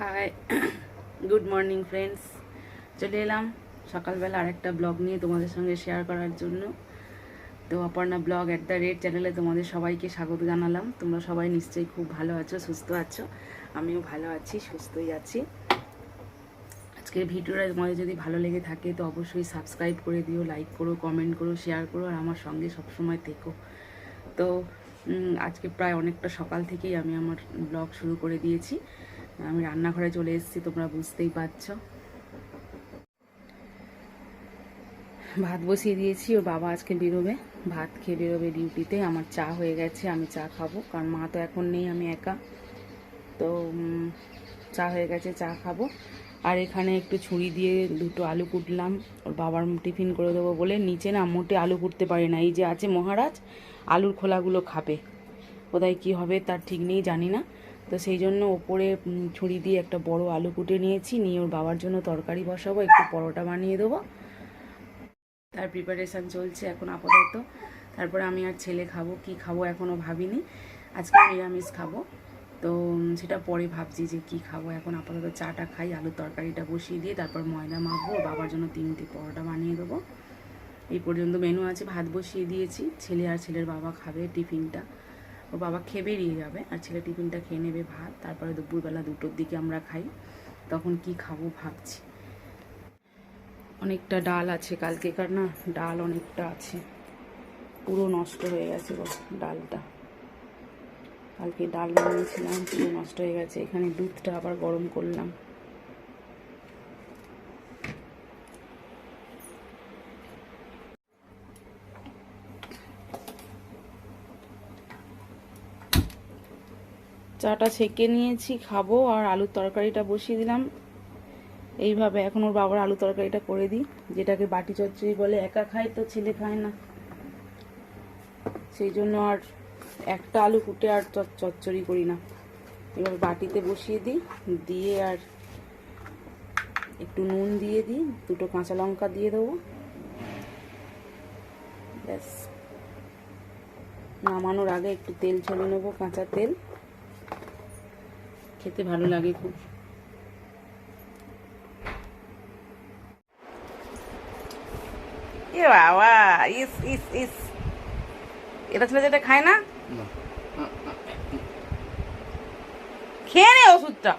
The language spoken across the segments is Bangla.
High, good morning friends. চলে এলাম সকালবেলা আরেকটা ব্লগ নিয়ে তোমাদের সঙ্গে শেয়ার করার জন্য। তো অপর্ণা ব্লগ @চ্যানেলে তোমাদের সবাইকে স্বাগত জানালাম। তোমরা সবাই নিশ্চয়ই খুব ভালো আছো, সুস্থ আছো। আমিও ভালো আছি, সুস্থই আছি। আজকের ভিডিওটা তোমাদের যদি ভালো লেগে থাকে তো অবশ্যই সাবস্ক্রাইব করে দিও, লাইক করো, কমেন্ট করো, শেয়ার করো, আর আমার সঙ্গে সবসময় থেকো। তো আজকে প্রায় অনেকটা সকাল থেকেই আমি আমার ব্লগ শুরু করে দিয়েছি। আমি রান্নাঘরে চলে এসেছি, তোমরা বুঝতেই পারছো। ভাত বসিয়ে দিয়েছি, ওর বাবা আজকে বেরোবে, ভাত খেয়ে বেরোবে ডিউটিতে। আমার চা হয়ে গেছে, আমি চা খাবো, কারণ মা তো এখন নেই, আমি একা। তো চা হয়ে গেছে, চা খাবো। আর এখানে একটু ছুরি দিয়ে দুটো আলু কুটলাম, ওর বাবার টিফিন করে দেবো বলে। নিচে না মোটে আলু কুটতে পারে না, এই যে আছে মহারাজ, আলুর খোলাগুলো খাবে, কোথায় কী হবে তার ঠিক নেই, জানি না। তো সেই জন্য ওপরে ছুরি দিয়ে একটা বড় আলু কুটে নিয়েছি, নিয়ে ওর বাবার জন্য তরকারি বসাবো, একটু পরোটা বানিয়ে দেবো। তার প্রিপারেশান চলছে এখন আপাতত। তারপরে আমি আর ছেলে খাবো, কি খাবো এখনও ভাবিনি। আজকে নিরামিষ খাবো, তো সেটা পরে ভাবছি যে কি খাবো। এখন আপাতত চাটা খাই, আলুর তরকারিটা বসিয়ে দিয়ে তারপর ময়দা মাখবো, বাবার জন্য 3টে পরোটা বানিয়ে দেবো। এই পর্যন্ত মেনু আছে, ভাত বসিয়ে দিয়েছি। ছেলে আর ছেলের বাবা খাবে টিফিনটা, ও বাবা খেয়ে বেরিয়ে যাবে, আর ছেলে টিফিনটা খেয়ে নেবে ভাত। তারপরে দুপুরবেলা 2টোর দিকে আমরা খাই, তখন কি খাবো ভাবছি। অনেকটা ডাল আছে, কালকেকার না ডাল অনেকটা আছে, পুরো নষ্ট হয়ে গেছে গো ডালটা। কালকে ডাল বানিয়েছিলাম, পুরো নষ্ট হয়ে গেছে। এখানে দুধটা আবার গরম করলাম। চাটা ছেঁকে নিয়েছি, খাবো। আর আলুর তরকারিটা বসিয়ে দিলাম এইভাবে। এখন ওর বাবার আলু তরকারিটা করে দিই, যেটাকে বাটি চচ্চড়ি বলে। একা খায় তো, ছেলে খায় না, সেই জন্য আর একটা আলু কুটে আর চচ্চড়ি করি না। এবার বাটিতে বসিয়ে দিই, দিয়ে আর একটু নুন দিয়ে দিই, 2টো কাঁচা লঙ্কা দিয়ে দেবো, ব্যাস। নামানোর আগে একটু তেল ছড়িয়ে নেবো, কাঁচা তেল, খেতে ভালো লাগে খুব। এ বাবা, ইস ইস ইস, এটা ছেলে যেটা খায় না, খেয়ে নে ওষুধটা,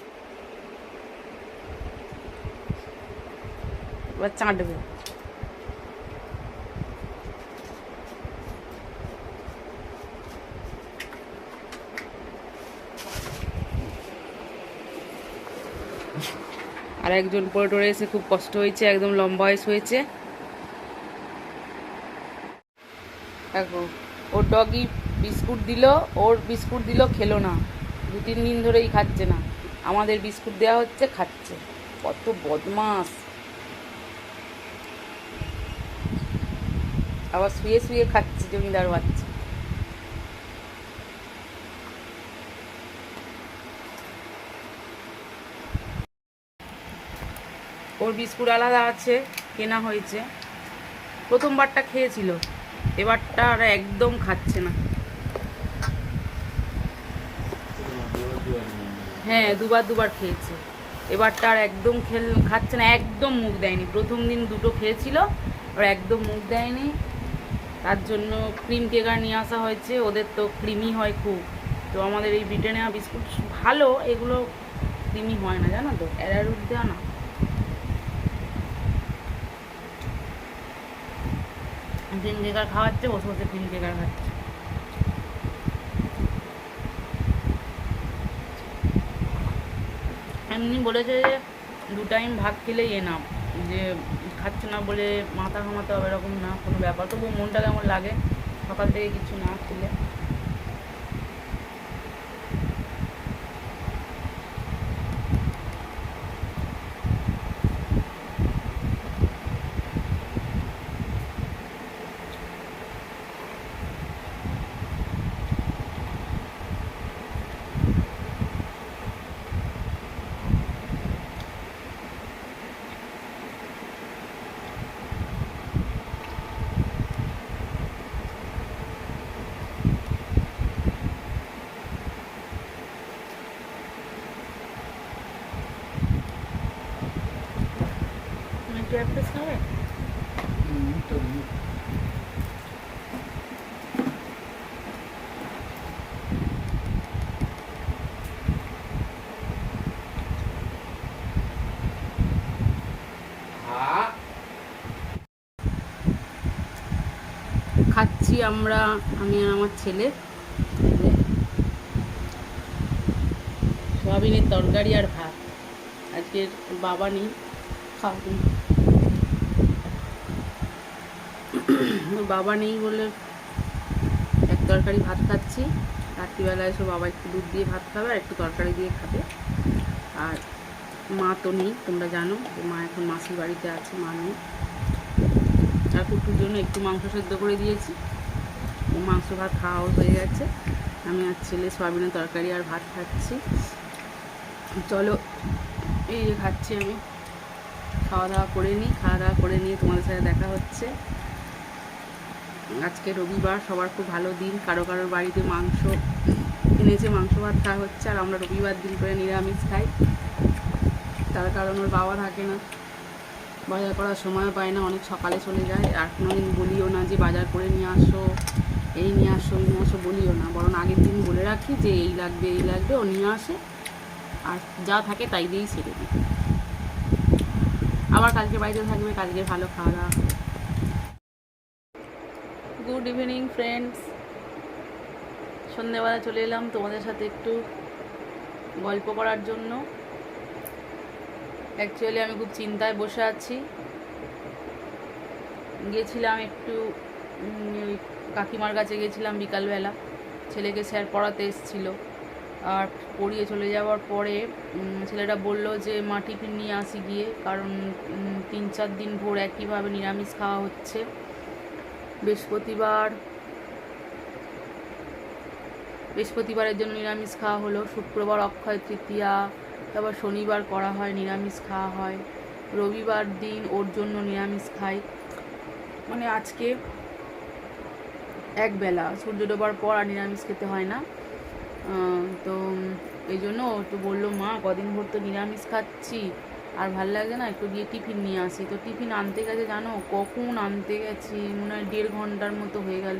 এবার চাটবে। আর একজন পড়ে টরে এসে খুব কষ্ট হয়েছে, একদম লম্বা বয়স হয়েছে। দেখো, ওর ডগি বিস্কুট দিল, ওর বিস্কুট দিল, খেলো না, 2-3 দিন ধরেই খাচ্ছে না। আমাদের বিস্কুট দেওয়া হচ্ছে, খাচ্ছে। কত বদমাস, আবার শুয়ে শুয়ে খাচ্ছে, জমিদার বাচ্চা। ওর বিস্কুট আলাদা আছে, কেনা হয়েছে। প্রথমবারটা খেয়েছিল, এবারটা আর একদম খাচ্ছে না। হ্যাঁ, দুবার খেয়েছে, এবারটা আর একদম খাচ্ছে না, একদম মুখ দেয়নি। প্রথম দিন 2টো খেয়েছিল, আর একদম মুখ দেয়নি। তার জন্য ক্রিম কেকার নিয়ে আসা হয়েছে, ওদের তো ক্রিমি হয় খুব। তো আমাদের এই ব্রিটানিয়া বিস্কুট ভালো, এগুলো ক্রিমি হয় না, জানো তো, অ্যারারুট দেওয়া না। ক্রিম কেকার খাওয়াচ্ছে, বসে বসে ক্রিম কেকার খাচ্ছে। এমনি বলেছে যে 2 টাইম ভাত খেলেই এনাফ, যে খাচ্ছে না বলে মাথা ঘামাতে হবে এরকম না, কোনো ব্যাপার। তবুও মনটা কেমন লাগে সকাল থেকে কিছু না খেলে। রুটি এক পিস খাবে? খাচ্ছি আমরা, আমি আর আমার ছেলে, সোয়াবিনের তরকারি আর ভাত। আজকের বাবা নেই, খাওয়া বাবা নেই বলে এক তরকারি ভাত খাচ্ছি। রাত্রিবেলায় এসে বাবা একটু দুধ দিয়ে ভাত খাবে আর একটু তরকারি দিয়ে খাবে। আর মা তো নেই, তোমরা জানো যে মা এখন মাসির বাড়িতে আছে, মা নেই। আর কুটুর জন্য একটু মাংস সেদ্ধ করে দিয়েছি, ও মাংস ভাত খাওয়াও হয়ে গেছে। আমি আর ছেলে সোয়াবিনের তরকারি আর ভাত খাচ্ছি। চলো এই যে খাচ্ছি আমি, খাওয়া দাওয়া করে নিই। খাওয়া দাওয়া করে নিয়ে তোমাদের সাথে দেখা হচ্ছে। আজকে রবিবার, সবার খুব ভালো দিন। কারো কারোর বাড়িতে মাংস এনেছে, মাংস ভাত খাওয়া হচ্ছে। আর আমরা রবিবার দিন করে নিরামিষ খাই, তার কারণ ওর বাবা থাকে না, বাজার করার সময় পায় না, অনেক সকালে চলে যায়। আর কোনোদিন বলিও না যে বাজার করে নিয়ে আসো, এই নিয়ে আসো, এই নিয়ে আসো, বলিও না। বরং আগের দিন বলে রাখি যে এই লাগবে, এই লাগবে, ও নিয়ে আসে, আর যা থাকে তাই দিয়েই ছেড়ে দিই। আবার কালকে বাড়িতে থাকবে, কালকে ভালো খাওয়া দাওয়া হবে। গুড ইভিনিং ফ্রেন্ডস, সন্ধ্যেবেলা চলে এলাম তোমাদের সাথে একটু গল্প করার জন্য। অ্যাকচুয়ালি আমি খুব চিন্তায় বসে আছি। গেছিলাম একটু ওই কাকিমার কাছে গেছিলাম বিকালবেলা, ছেলেকে স্যার পড়াতে এসেছিল। আর পড়িয়ে চলে যাওয়ার পরে ছেলেটা বলল যে মা টিফিন নিয়ে আসি গিয়ে, কারণ 3-4 দিন ভোর একইভাবে নিরামিষ খাওয়া হচ্ছে। বৃহস্পতিবারের জন্য নিরামিষ খাওয়া হলো, শুক্রবার অক্ষয় তৃতীয়া, তারপর শনিবার করা হয় নিরামিষ খাওয়া হয়, রবিবার দিন ওর জন্য নিরামিষ খাই। মানে আজকে একবেলা, সূর্য ডোবার পর আর নিরামিষ খেতে হয় না। তো এই জন্য তো বললো মা কদিন ভোর তো নিরামিষ খাচ্ছি, আর ভাল লাগছে না, একটু গিয়ে টিফিন নিয়ে আসি। তো টিফিন আনতে গেছে, জানো কখন আনতে গেছি, মনে হয় 1.5 ঘন্টার মতো হয়ে গেল।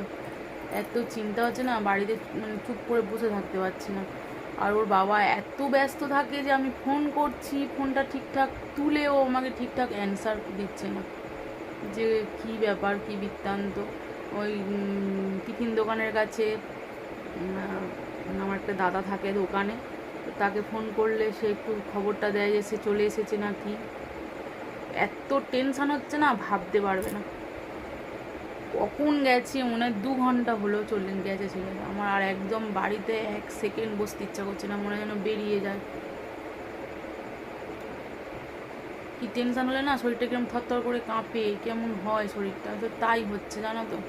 এত চিন্তা হচ্ছে না, বাড়িতে মানে চুপ করে বসে থাকতে পারছি না। আর ওর বাবা এত ব্যস্ত থাকে যে আমি ফোন করছি, ফোনটা ঠিকঠাক তুলেও আমাকে ঠিকঠাক অ্যান্সার দিচ্ছে না, যে কি ব্যাপার, কি বৃত্তান্ত। ওই টিফিন দোকানের কাছে আমার একটা দাদা থাকে দোকানে, তাকে ফোন করলে সে একটু খবরটা দেয় যে সে চলে এসেছে নাকি। এত টেনশান হচ্ছে না, ভাবতে পারবে না। কখন গেছি, মনে হয় 2 ঘন্টা হলো চলে গেছে ছেলেটা আমার। আর একদম বাড়িতে 1 সেকেন্ড বসতে ইচ্ছা করছে না, মনে হয় যেন বেরিয়ে যায়। কি টেনশান হলে না শরীরটা কেমন থরথর করে কাঁপে, কেমন হয় শরীরটা, তো তাই হচ্ছে জানো তো।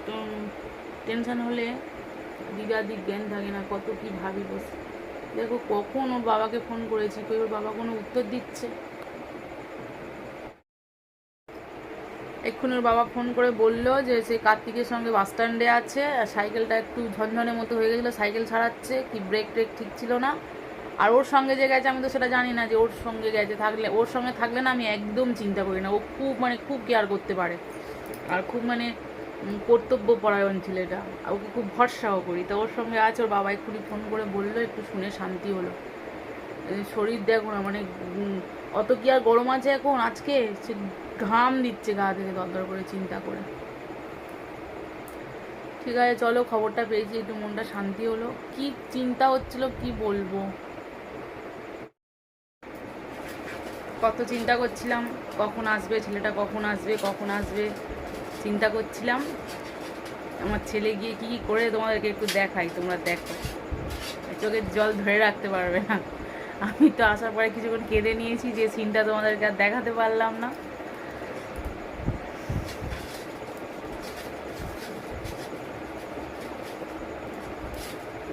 তো টেনশান হলে দিক জ্ঞান থাকে না, কত কি ভাবি বসে। দেখো কখন ওর বাবাকে ফোন করেছি, কই ওর বাবা কোনো উত্তর দিচ্ছে। এক্ষুনি ওর বাবা ফোন করে বলল যে সে কার্তিকের সঙ্গে বাস স্ট্যান্ডে আছে, আর সাইকেলটা একটু ঝনঝনের মতো হয়ে গেছিলো, সাইকেল ছাড়াচ্ছে, কি ব্রেক ট্রেক ঠিক ছিল না। আর ওর সঙ্গে যে গেছে আমি তো সেটা জানি না যে ওর সঙ্গে গেছে। থাকলে ওর সঙ্গে থাকলে না আমি একদম চিন্তা করি না, ও খুব মানে খুব কেয়ার করতে পারে, আর খুব মানে কর্তব্য পরায়ণ ছেলেটা, ওকে খুব ভরসাও করি। তো ওর সঙ্গে আছে, ওর বাবা এক্ষুনি ফোন করে বললো, একটু শুনে শান্তি হলো। শরীর দেখো না, মানে অত কি আর গরম আছে এখন, আজকে সে ঘাম দিচ্ছে গা থেকে দরদর করে চিন্তা করে। ঠিক আছে চলো, খবরটা পেয়েছি, একটু মনটা শান্তি হলো। কি চিন্তা হচ্ছিল কি বলবো, কত চিন্তা করছিলাম, কখন আসবে ছেলেটা, কখন আসবে, কখন আসবে, চিন্তা করছিলাম। আমার ছেলে গিয়ে কী কী করে তোমাদেরকে একটু দেখাই, তোমরা দেখো, চোখের জল ধরে রাখতে পারবে না। আমি তো আসার পরে কিছুক্ষণ কেঁদে নিয়েছি, যে সিনটা তোমাদেরকে আর দেখাতে পারলাম না।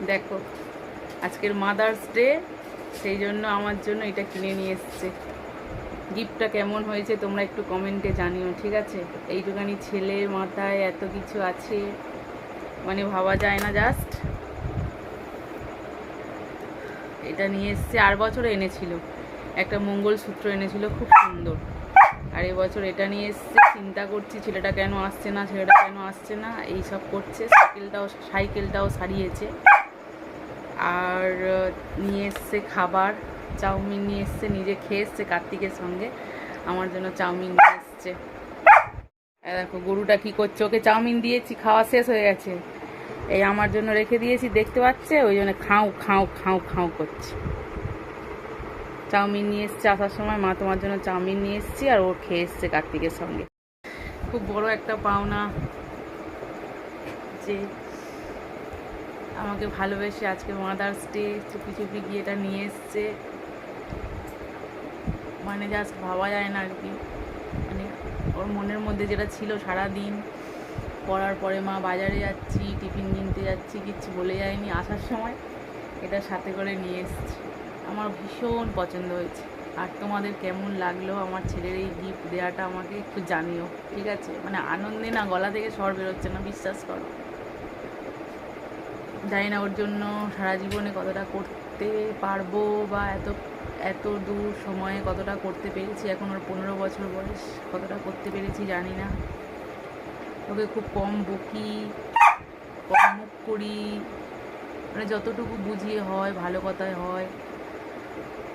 দেখো আজকের মাদার্স ডে, সেই জন্য আমার জন্য এটা কিনে নিয়ে এসছে। গিফটটা কেমন হয়েছে তোমরা একটু কমেন্টে জানিও, ঠিক আছে। এইটুখানি ছেলের মাথায় এত কিছু আছে, মানে ভাবা যায় না। জাস্ট এটা নিয়ে এসছে, আর বছর এনেছিল একটা মঙ্গলসূত্র এনেছিল খুব সুন্দর, আর এবছর এটা নিয়ে এসছে। চিন্তা করছি ছেলেটা কেন আসছে না, ছেলেটা কেন আসছে না, এইসব করছে। সাইকেলটাও সারিয়েছে। আর নিয়ে এসছে খাবার, চাউমিন নিয়ে এসছে, নিজে খেয়ে এসছে কার্তিকের সঙ্গে, আমার জন্য চাউমিন নিয়ে এসছে। দেখো গরুটা কি করছে, ওকে চাউমিন দিয়েছি, খাওয়া শেষ হয়ে গেছে, এই আমার জন্য রেখে দিয়েছি, দেখতে পাচ্ছে, ওই জন্য খাও খাও খাও খাও করছে। চাউমিন নিয়ে এসছে আসার সময়, মা তোমার জন্য চাউমিন নিয়ে এসছি, আর ও খেয়ে এসছে কার্তিকের সঙ্গে। খুব বড় একটা পাওনা যে আমাকে ভালোবেসে আজকে মাদার্স ডে চুপি চুপি গিয়ে এটা নিয়ে এসছে। মানে জাস্ট ভাবা যায় না আর কি। মানে ওর মনের মধ্যে যেটা ছিল সারাদিন পড়ার পরে, মা বাজারে যাচ্ছি, টিফিন কিনতে যাচ্ছি, কিচ্ছু বলে যায়নি, আসার সময় এটা সাথে করে নিয়ে এসছি। আমার ভীষণ পছন্দ হয়েছে। আর তোমাদের কেমন লাগলো আমার ছেলের এই গিফট দেওয়াটা আমাকে একটু জানিও, ঠিক আছে? মানে আনন্দে না গলা থেকে স্বর বেরোচ্ছে না, বিশ্বাস করো। জানি না ওর জন্য সারা জীবনে কতটা করতে পারবো, বা এত দূর সময়ে কতটা করতে পেরেছি। এখন ওর 15 বছর বয়স, কতটা করতে পেরেছি জানি না। ওকে খুব কম বকি, কম মুখ করি, মানে যতটুকু বুঝিয়ে হয়, ভালো কথায় হয়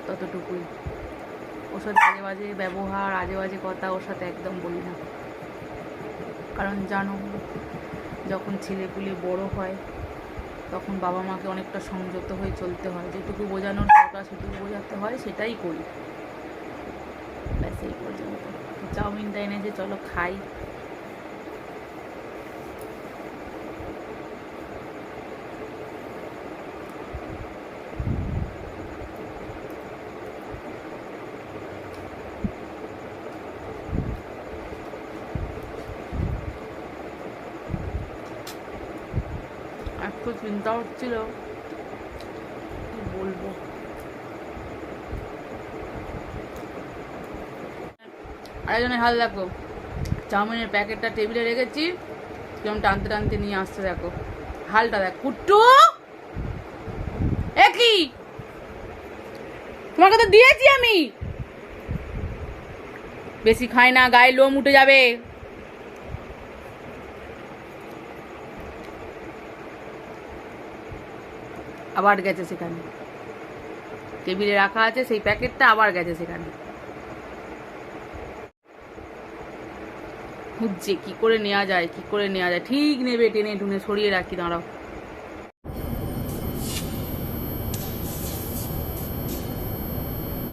ততটুকুই। ওর সাথে আজে বাজে ব্যবহার, আজে বাজে কথা ওর সাথে একদম বলি না। কারণ জানো, যখন ছেলেপুলে বড় হয় তখন বাবা মাকে অনেকটা সংযত হয়ে চলতে হয়, যেটুকু বোঝানোর দরকার সেটুকু বোঝাতে হয়, সেটাই করি। ব্যাস এই পর্যন্ত। চাউমিনটা এনেছে, চলো খাই। একটু চিন্তা হচ্ছিল কি বলবো। আরেকজনের হাল দেখো, চাউমিনের প্যাকেটটা টেবিলে রেখেছি, কিরম টানতে টানতে নিয়ে আসছে, দেখো হালটা দেখ। কুট্টু একই তোমাকে তো দিয়েছি আমি, বেশি খাই না, গায়ে লোম উঠে যাবে। আবার গেছে সেখানে, টেবিলে রাখা আছে সেই প্যাকেটটা, আবার গেছে সেখানে। খুঁজছে কি করে নেওয়া যায়, কি করে নেওয়া যায়। ঠিক নেবে, টেনে টুনে সরিয়ে রাখি, দাঁড়াও।